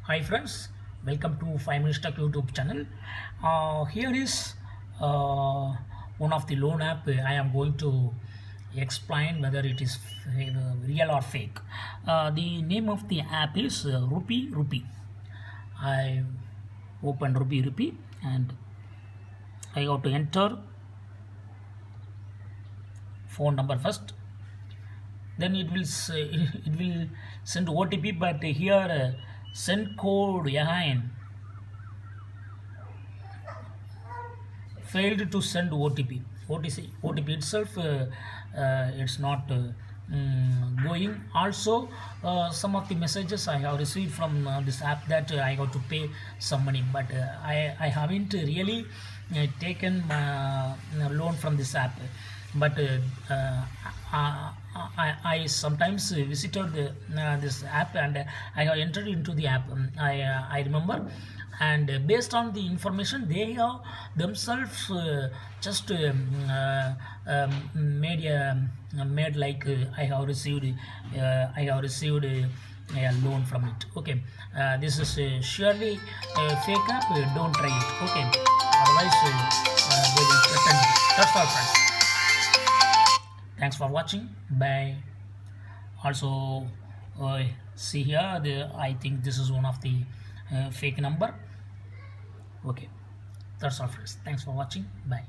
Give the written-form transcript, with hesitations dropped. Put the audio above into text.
Hi friends, welcome to 5 Minutes Tech YouTube channel. Here is one of the loan app. I am going to explain whether it is real or fake. The name of the app is Rupee Rupee. I open Rupee Rupee and I have to enter phone number first. Then it will it will send OTP, but here send code again. Failed to send OTP. OTP itself, it's not going. Also, some of the messages I have received from this app that I got to pay some money, but I haven't really taken loan from this app. But I sometimes visited this app and I have entered into the app. I remember, and based on the information they have themselves just made like I have received a loan from it. Okay, this is surely a fake app. Don't try it. Okay, otherwise they will threaten you. That's all, friends. Thanks for watching. Bye. Also, see here, I think this is one of the fake number. Okay, that's all, friends. Thanks for watching. Bye.